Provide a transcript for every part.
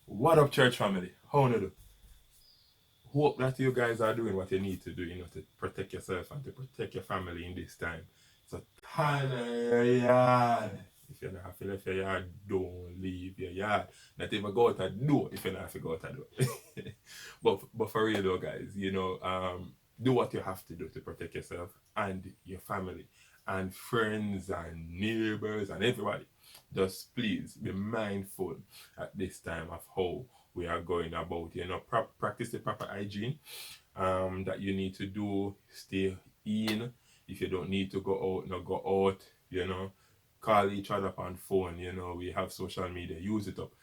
What up, church family? How you do? Hope that you guys are doing what you need to do, to protect yourself and to protect your family in this time. So, turn your yard. If you don't have to leave your yard, don't leave your yard. Not even go out the door if you don't have to go out the door. but for real though, guys, do what you have to do to protect yourself and your family and friends and neighbors and everybody. Just please be mindful at this time of how we are going about, practice the proper hygiene that you need to do. Stay in. If you don't need to go out, not go out, call each other on phone, we have social media, use it up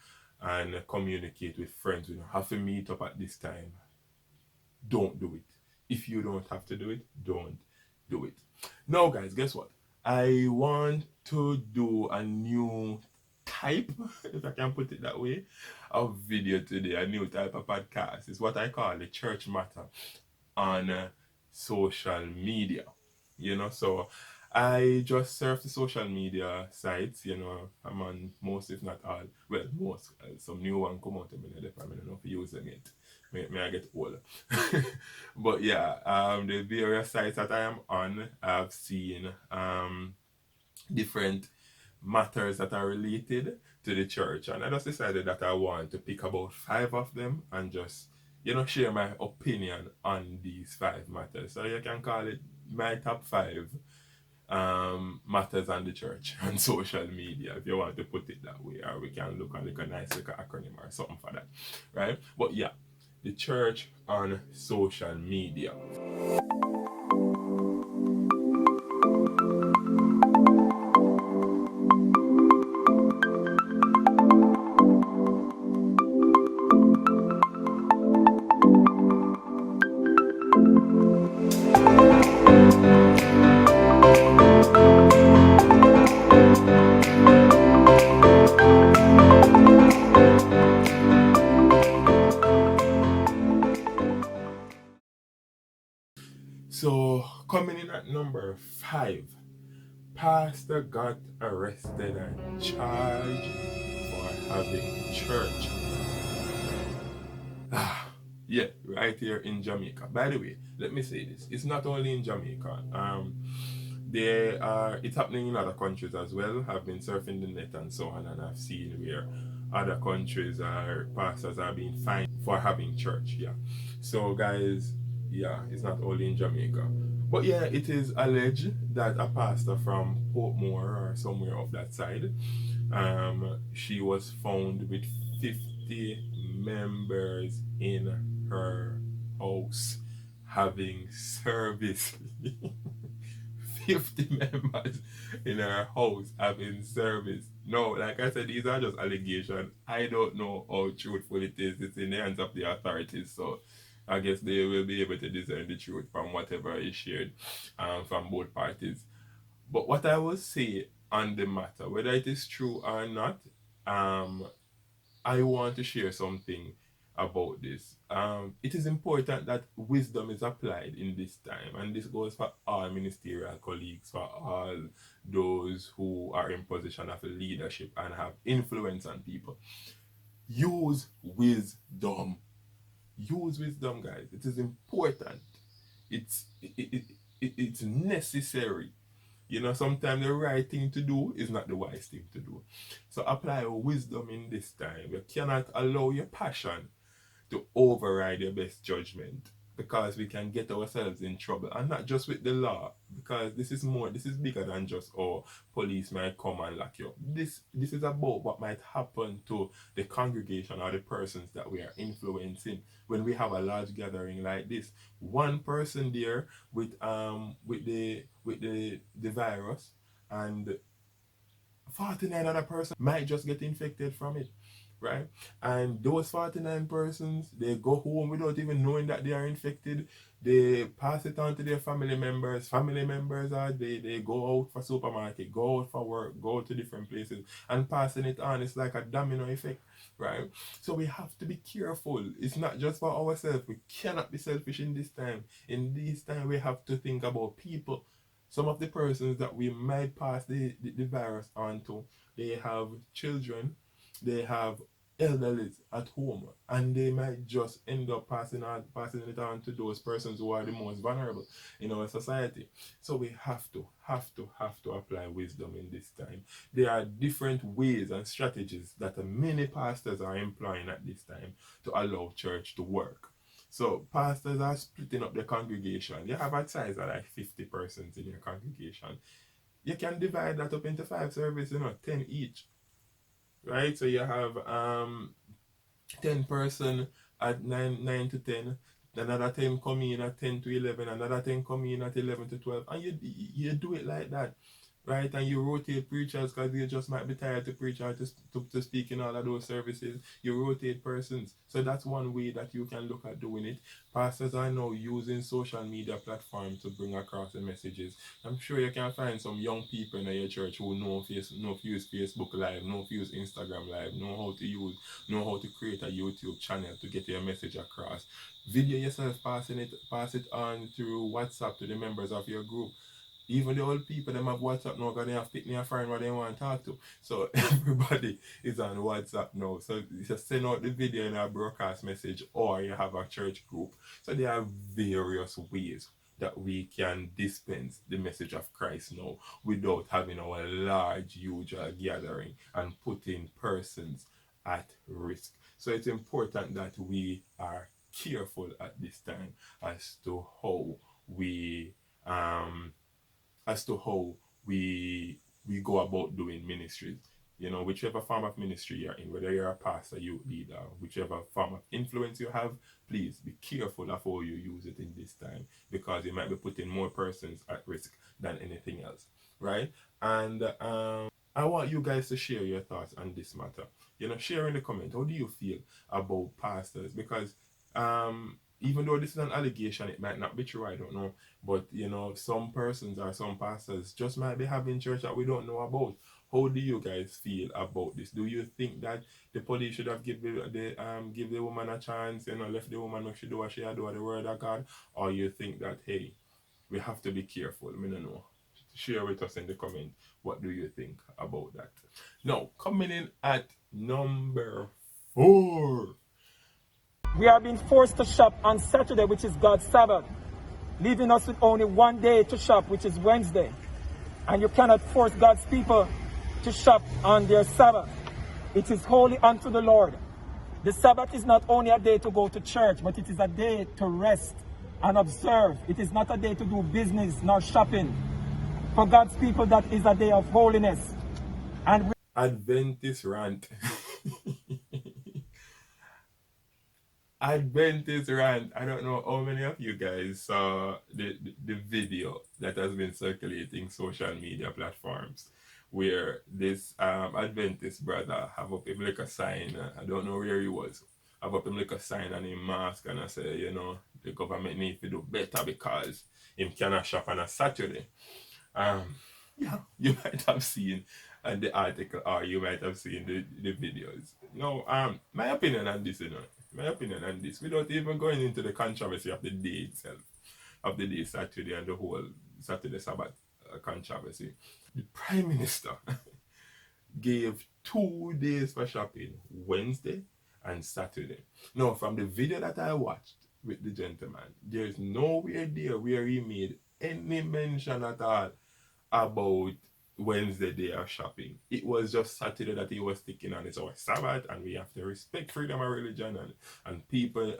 and communicate with friends. We don't have to meet up at this time. Don't do it. If you don't have to do it, don't do it. Now, guys, guess what? I want to do a new type, if I can put it that way, of video today, a new type of podcast. It's what I call the church matter on social media. So I just surf the social media sites. I'm on most, if not all, well, most. Some new one come out a minute, I don't know if you use them yet. May I get old. But yeah, the various sites that I am on, I've seen different matters that are related to the church, and I just decided that I want to pick about 5 of them and just share my opinion on these 5 matters. So you can call it my top 5 matters on the church and social media, if you want to put it that way, or we can look at like a nice little acronym or something for that, right? But yeah, the church on social media. So, coming in at number 5, pastor got arrested and charged for having church. Yeah, right here in Jamaica. By the way, let me say this: it's not only in Jamaica. It's happening in other countries as well. I've been surfing the net and so on, and I've seen where other countries are pastors are being fined for having church. Yeah, so guys, yeah, it's not only in Jamaica, but yeah, it is alleged that a pastor from Portmore or somewhere of that side, she was found with 50 members in her house having service. 50 members in her house having service. No, like I said, these are just allegations. I don't know how truthful it is. It's in the hands of the authorities, so I guess they will be able to discern the truth from whatever is shared from both parties. But what I will say on the matter, whether it is true or not, um, I want to share something about this. It is important that wisdom is applied in this time, and this goes for all ministerial colleagues, for all those who are in position of leadership and have influence on people. Use wisdom. Use wisdom, guys. It is important. It's necessary. Sometimes the right thing to do is not the wise thing to do. So apply wisdom in this time. You cannot allow your passion to override your best judgment, because we can get ourselves in trouble, and not just with the law, because this is bigger than just, oh, police might come and lock you up. This is about what might happen to the congregation or the persons that we are influencing when we have a large gathering like this. One person there with the virus, and 49 other persons might just get infected from it, right? And those 49 persons, they go home without even knowing that they are infected. They pass it on to their family members. Family members are they go out for supermarket, go out for work, go to different places, and passing it on. It's like a domino effect, right? So we have to be careful. It's not just for ourselves. We cannot be selfish in this time. In this time, we have to think about people. Some of the persons that we might pass the virus on to, they have children, they have elderly at home, and they might just end up passing it on to those persons who are the most vulnerable in our society. So we have to apply wisdom in this time. There are different ways and strategies that many pastors are employing at this time to allow church to work. So pastors are splitting up their congregation. You have a size of like 50 persons in your congregation. You can divide that up into 5 services, 10 each, right? So you have 10 person at 9 to 10, another 10 come in at 10 to 11, another 10 come in at 11 to 12, and you do it like that, right? And you rotate preachers because you just might be tired to preach or to speak in all of those services. You rotate persons. So that's one way that you can look at doing it. Pastors are now using social media platforms to bring across the messages. I'm sure you can find some young people in your church who know to use Facebook Live, know to use Instagram Live, know how to create a YouTube channel to get your message across. Video yourself pass it on through WhatsApp to the members of your group. Even the old people them have WhatsApp now because they have picked me a friend what they want to talk to. So everybody is on WhatsApp now. So you just send out the video in a broadcast message, or you have a church group. So there are various ways that we can dispense the message of Christ now without having our large, huge gathering and putting persons at risk. So it's important that we are careful at this time as to how we um, we go about doing ministries. Whichever form of ministry you're in, whether you're a pastor, youth leader, whichever form of influence you have, please be careful of how you use it in this time, because you might be putting more persons at risk than anything else, right? And I want you guys to share your thoughts on this matter. Share in the comment. How do you feel about pastors? Because even though this is an allegation, it might not be true. I don't know, but some persons or some pastors just might be having church that we don't know about. How do you guys feel about this? Do you think that the police should have give the woman a chance, left the woman if she do what she do the word of God, or you think that, hey, we have to be careful? I don't know. Share with us in the comment. What do you think about that? Now, coming in at number 4. We are being forced to shop on Saturday, which is God's Sabbath, leaving us with only one day to shop, which is Wednesday. And you cannot force God's people to shop on their Sabbath. It is holy unto the Lord. The Sabbath is not only a day to go to church, but it is a day to rest and observe. It is not a day to do business nor shopping. For God's people, that is a day of holiness. And Adventist rant. Adventist rant. I don't know how many of you guys saw the video that has been circulating social media platforms, where this Adventist brother have up him like a sign. I don't know where he was. Have up him like a sign and a mask, and I say, the government need to do better because him cannot shop on a Saturday. Yeah, you might have seen the article, or you might have seen the videos. No, my opinion on this, without even going into the controversy of the day itself, of the day Saturday and the whole Saturday Sabbath controversy, the Prime Minister gave 2 days for shopping, Wednesday and Saturday. Now, from the video that I watched with the gentleman, there is nowhere there where he made any mention at all about Wednesday day of shopping. It was just Saturday that he was sticking on. It's our Sabbath, and we have to respect freedom of religion, and people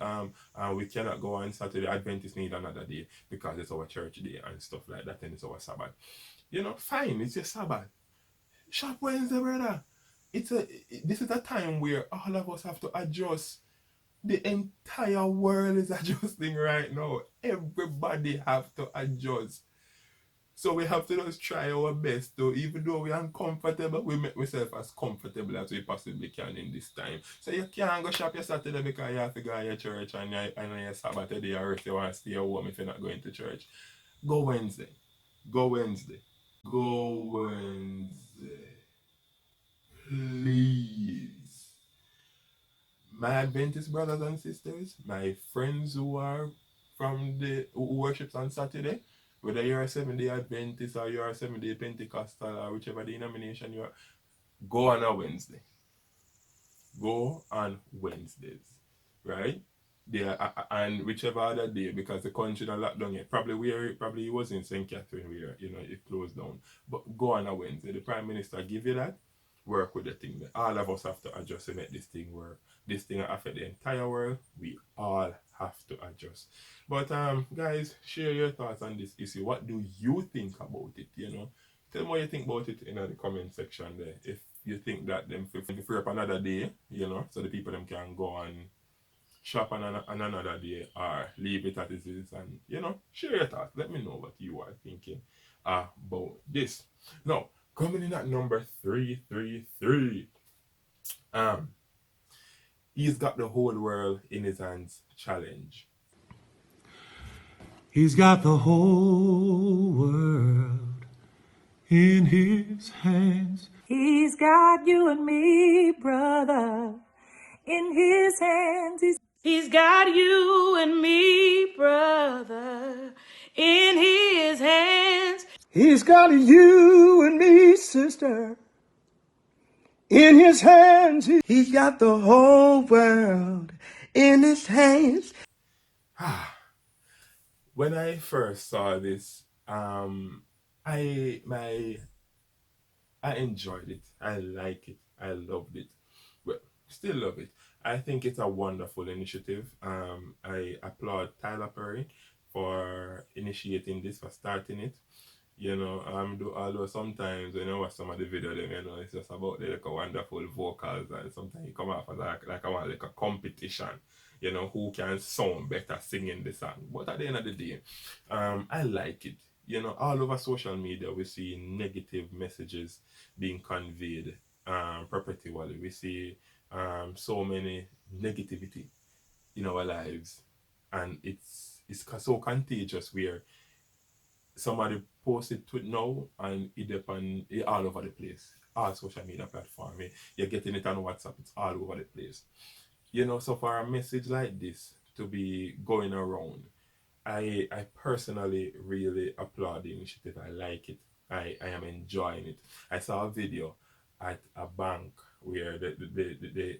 we cannot go on Saturday. Adventists need another day because it's our church day and stuff like that, and it's our Sabbath. Fine, it's your Sabbath. Shop Wednesday, brother. This is a time where all of us have to adjust. The entire world is adjusting right now. Everybody have to adjust. So we have to just try our best, though, even though we're uncomfortable, we make ourselves as comfortable as we possibly can in this time. So you can't go shop your Saturday because you have to go to your church, and your Sabbath day, or if you want to stay at home if you're not going to church. Go Wednesday. Go Wednesday. Go Wednesday. Please. My Adventist brothers and sisters, my friends who worships on Saturday, whether you're a 7-day Adventist or you're a 7-day Pentecostal or whichever denomination you are, go on a Wednesday. go on Wednesdays, right? Yeah, and whichever other day, because the country not locked down yet. Probably it was in St. Catherine where it closed down. But go on a Wednesday. The Prime Minister give you that. Work with the thing. All of us have to adjust to make this thing work. This thing affect the entire world. We all have to adjust. But guys, share your thoughts on this issue. What do you think about it? Tell me what you think about it in the comment section there. If you think that them free up another day, so the people them can go and shop on another day or leave it as it is, and share your thoughts. Let me know what you are thinking about this. Now, coming in at number 333, he's got the whole world in his hands challenge. He's got the whole world in his hands. He's got you and me, brother, in his hands. He's got you and me, brother, in his hands. He's got you and me, sister, in his hands. He's got the whole world in his hands. When I first saw this, I enjoyed it. I like it. I loved it. Well, still love it. I think it's a wonderful initiative. I applaud Tyler Perry for initiating this, for starting it. Although sometimes when I watch some of the video, them, it's just about the wonderful vocals, and sometimes you come off as like a competition. Who can sound better singing the song. But at the end of the day, I like it. All over social media, we see negative messages being conveyed perpetually. We see so many negativity in our lives, and it's so contagious where somebody posts it to now and it all over the place. All social media platform. You're getting it on WhatsApp, it's all over the place. So for a message like this to be going around, I personally really applaud the initiative. I like it. I am enjoying it. I saw a video at a bank where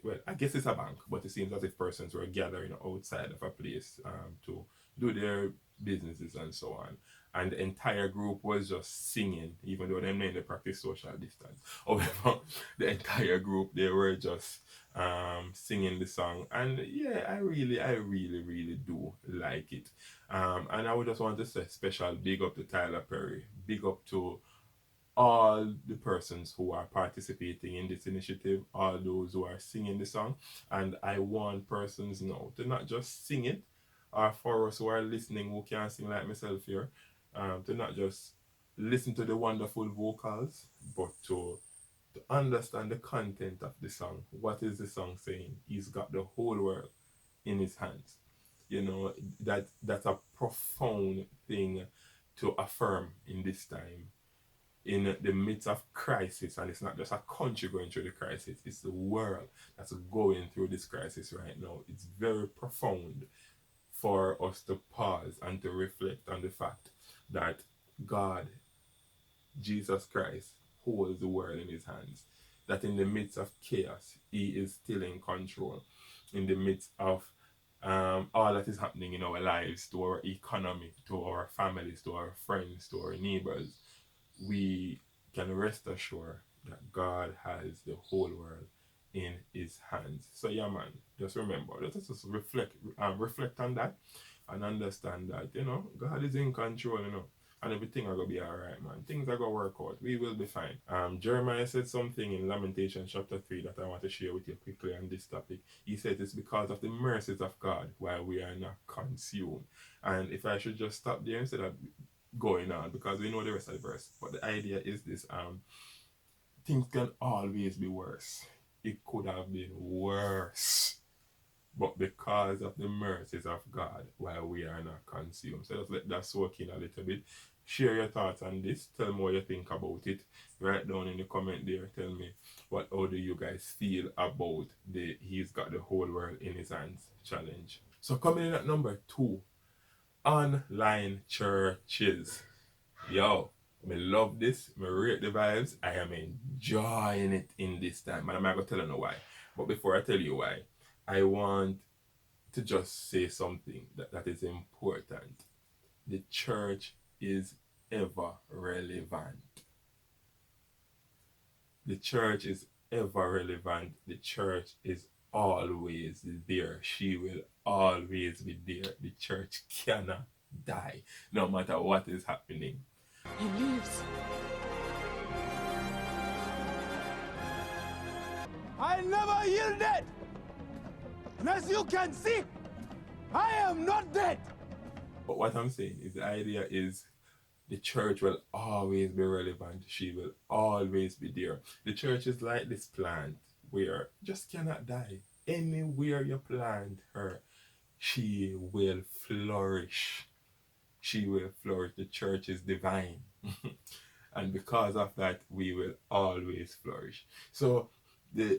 well, I guess it's a bank, but it seems as if persons were gathering outside of a place to do their businesses and so on. And the entire group was just singing, even though they practice social distance. However, the entire group, they were just singing the song. And yeah, I really do like it. And I would just want to say special big up to Tyler Perry. Big up to all the persons who are participating in this initiative, all those who are singing the song. And I want persons now to not just sing it, or for us who are listening who can't sing like myself here, to not just listen to the wonderful vocals, but to understand the content of the song. What is the song saying? He's got the whole world in his hands. That's a profound thing to affirm in this time, in the midst of crisis. And it's not just a country going through the crisis, it's the world that's going through this crisis right now. It's very profound for us to pause and to reflect on the fact that God, Jesus Christ, holds the world in his hands. That in the midst of chaos, he is still in control. In the midst of all that is happening in our lives, to our economy, to our families, to our friends, to our neighbors, we can rest assured that God has the whole world in his hands. So yeah, man, just remember, let us just reflect on that and understand that, God is in control, and everything are going to be alright, man. Things are going to work out. We will be fine. Jeremiah said something in Lamentation chapter 3 that I want to share with you quickly on this topic. He said it's because of the mercies of God why we are not consumed. And if I should just stop there instead of going on, because we know the rest of the verse, but the idea is this: things can always be worse. It could have been worse, but because of the mercies of God, while we are not consumed. So just let that soak in a little bit. Share your thoughts on this. Tell me what you think about it. Write down in the comment there. Tell me how do you guys feel about the He's Got the Whole World in His Hands challenge. So coming in at number 2, online churches. Yo, I love this. I rate the vibes. I am enjoying it in this time. And I'm not going to tell you why. But before I tell you why, I want to just say something that is important. The church is ever relevant. The church is ever relevant. The church is always there. She will always be there. The church cannot die, no matter what is happening. He lives. I never yielded. And as you can see, I am not dead. But what I'm saying is the idea is the church will always be relevant. She will always be there. The church is like this plant where just cannot die. Anywhere you plant her, she will flourish. She will flourish. The church is divine. And because of that, we will always flourish. So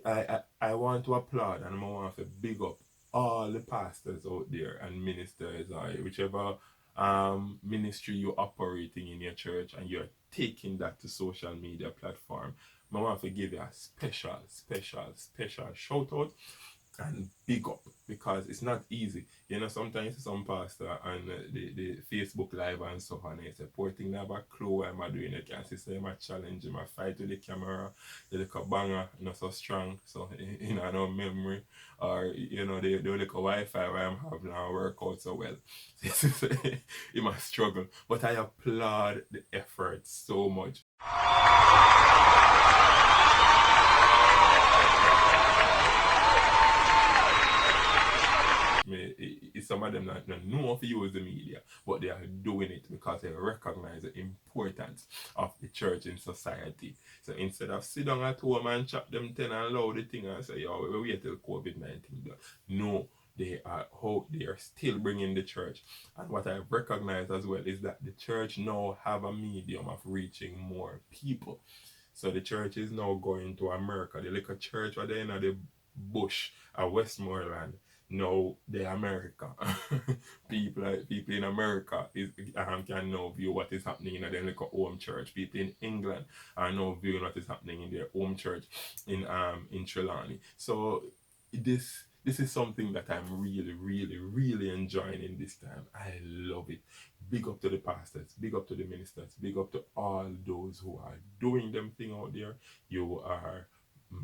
I want to applaud and I want to big up all the pastors out there and ministers or whichever ministry you're operating in your church and you're taking that to social media platform. I want to give you a special shout out and big up because it's not easy. You know, sometimes some pastor and the Facebook Live and so on, they say, poor thing, I have a clue what am I doing. You can see I'm challenging, I fight with the camera, the little banger, not so strong, so you know, no memory, or you know, the little Wi-Fi where I'm having now work out so well. It must struggle, but I applaud the effort so much. Some of them not know how to use the media, but they are doing it because they recognize the importance of the church in society. So instead of sit down at home and chop them 10 and loud the thing and say, yo, we wait till COVID-19 done. No, they are still bringing the church. And what I recognize as well is that the church now have a medium of reaching more people. So the church is now going to America. The little church where they in the bush at Westmoreland. No, the America. people in America can now view what is happening in their little home church. People in England are now viewing what is happening in their home church in Trelawney. So this is something that I'm really enjoying in this time. I love it. Big up to the pastors, big up to the ministers, big up to all those who are doing them thing out there. You are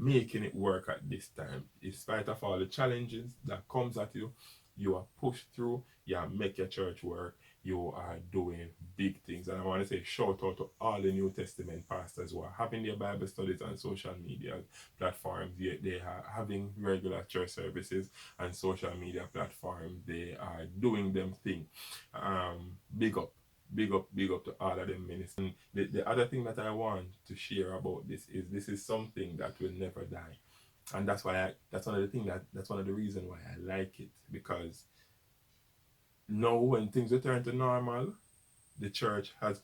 making it work at this time. In spite of all the challenges that comes at you, you are pushed through, you make your church work, you are doing big things. And I want to say shout out to all the New Testament pastors who are having their Bible studies on social media platforms. They are having regular church services and social media platforms. They are doing them thing. Big up to all of them ministers. The other thing that I want to share about this is something that will never die. And that's why that's one of the reasons why I like it, because now when things return to normal, the church has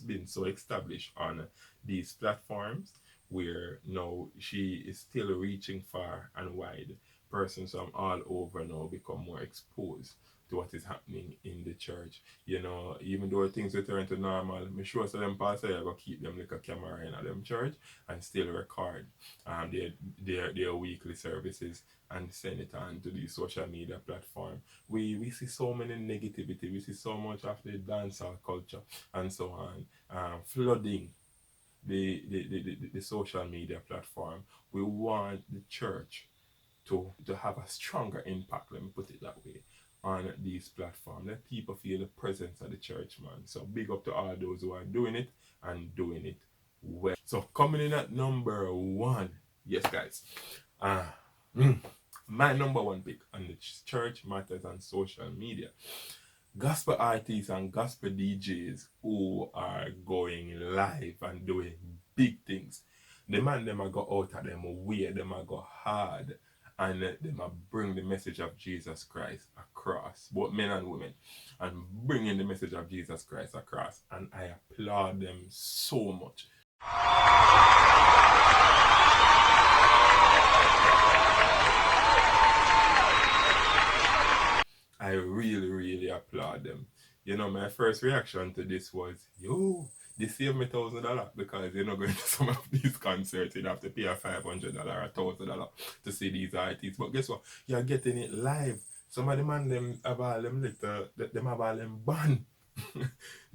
been so established on these platforms where now she is still reaching far and wide. Persons from all over now become more exposed to what is happening in the church. You know, even though things return to normal, I'm sure so them pastors are going to keep them like a camera in them church and still record their weekly services and send it on to the social media platform. We see so many negativity, we see so much of the dancehall culture and so on, flooding the social media platform. We want the church to have a stronger impact, let me put it that way, on these platforms. Let people feel the presence of the church, man. So big up to all those who are doing it and doing it well. So coming in at number 1, yes guys, my number 1 pick on the church matters on social media. Gospel artists and gospel DJs who are going live and doing big things. The man them a go out of them way, them a go hard, and them a bring the message of Jesus Christ across, both men and women, and bringing the message of Jesus Christ across. And I applaud them so much. I really applaud them. You know, my first reaction to this was, yo, They saved me $1,000 because you're not going to some of these concerts. You'd have to pay a $500 or $1,000 to see these artists. But guess what? You're getting it live. Some of the man them have all them little, them have all them band.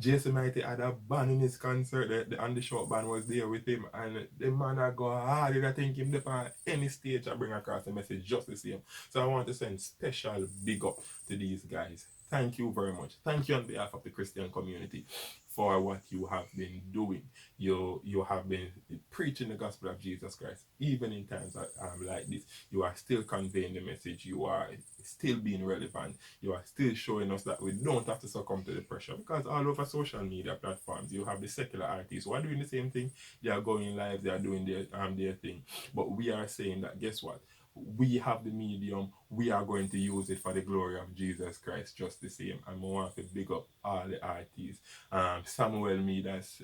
Jason Mighty had a band in his concert, and the short band was there with him, and the man I go hard. I think him there on any stage I bring across the message just the same. So I want to send special big up to these guys. Thank you very much. Thank you on behalf of the Christian community for what you have been doing. You have been preaching the gospel of Jesus Christ, even in times like this. You are still conveying the message. You are still being relevant. You are still showing us that we don't have to succumb to the pressure, because all over social media platforms you have the secular artists who are doing the same thing. They are going live. They are doing their thing. But we are saying that, guess what? We have the medium, we are going to use it for the glory of Jesus Christ just the same. And I want to big up all the artists. Samuel Midas,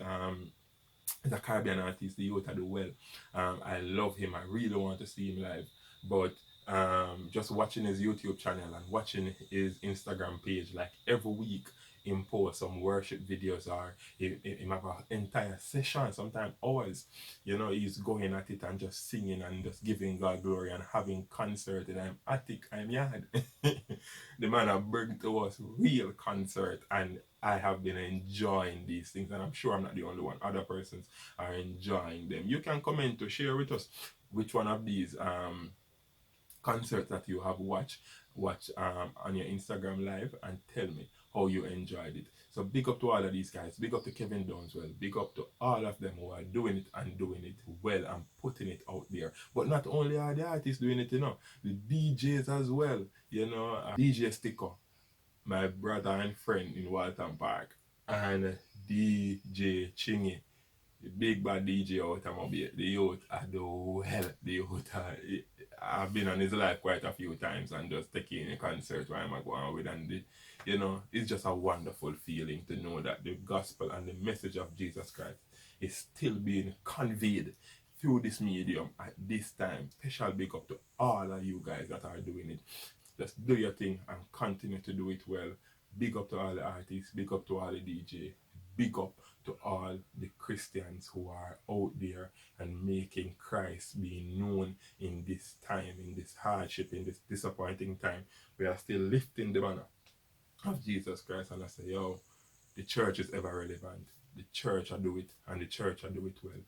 is a Caribbean artist, the youth of the well. I love him. I really want to see him live. But just watching his YouTube channel and watching his Instagram page, like every week, him post some worship videos, or him have an entire session, sometimes hours. You know, he's going at it and just singing and just giving God glory and having concert. And I'm attic, I'm yard. The man have bring to us real concert, and I have been enjoying these things, and I'm sure I'm not the only one. Other persons are enjoying them. You can comment to share with us which one of these concerts that you have watched on your Instagram live, and tell me how you enjoyed it. So big up to all of these guys. Big up to Kevin Downswell. Big up to all of them who are doing it and doing it well and putting it out there. But not only are the artists doing it, the DJs as well. DJ Sticker, my brother and friend in Walton Park, and DJ Chingy, the big bad DJ out of Mobile. The youth are the well. The youth are, I've been on his live quite a few times and just taking a concert where I'm going with, and it's just a wonderful feeling to know that the gospel and the message of Jesus Christ is still being conveyed through this medium at this time. Special big up to all of you guys that are doing it. Just do your thing and continue to do it well. Big up to all the artists, big up to all the DJ, big up to all the Christians who are out there and making Christ be known in this time, in this hardship, in this disappointing time. We are still lifting the banner of Jesus Christ, and I say, yo, the church is ever relevant. The church will do it, and the church will do it well.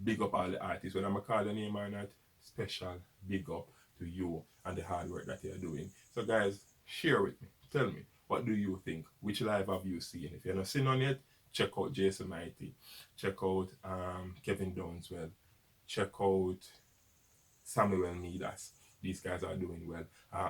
Big up all the artists. When I'm call the name or not, special big up to you and the hard work that you're doing. So guys, share with me. Tell me, what do you think? Which live have you seen? If you're not seen on yet, check out Jason Mighty. Check out Kevin Downswell. Check out Samuel Midas. These guys are doing well.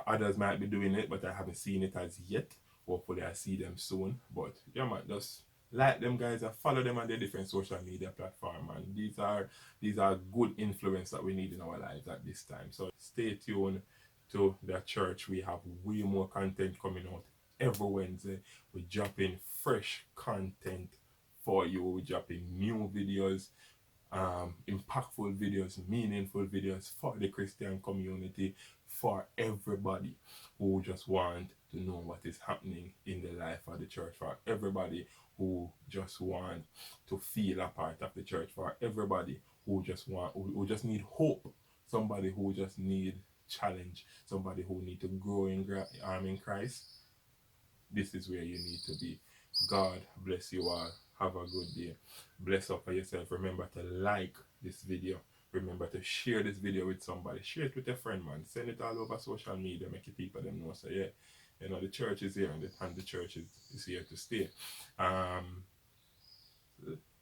Others might be doing it, but I haven't seen it as yet. Hopefully I see them soon. But yeah, man, just like them guys and follow them on their different social media platforms. And these are good influence that we need in our lives at this time. So stay tuned to the church. We have way more content coming out every Wednesday. We're dropping fresh content for you. We're dropping new videos, impactful videos, meaningful videos for the Christian community, for everybody who just want to know what is happening in the life of the church, for everybody who just want to feel a part of the church, for everybody who just need hope, somebody who just need challenge, somebody who need to grow in Christ. This is where you need to be. God bless you all. Have a good day. Bless up for yourself. Remember to like this video. Remember to share this video with somebody. Share it with a friend, man. Send it all over social media. Make it people them know. So yeah, the church is here, and the church is here to stay.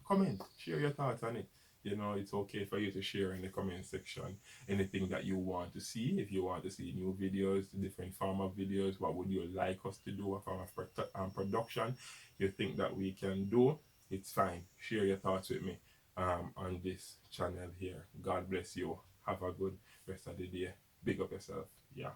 Comment. Share your thoughts on it. It's okay for you to share in the comment section anything that you want to see. If you want to see new videos, different form of videos, what would you like us to do, what form of production you think that we can do, it's fine. Share your thoughts with me on this channel here. God bless you. Have a good rest of the day. Big up yourself. Yeah.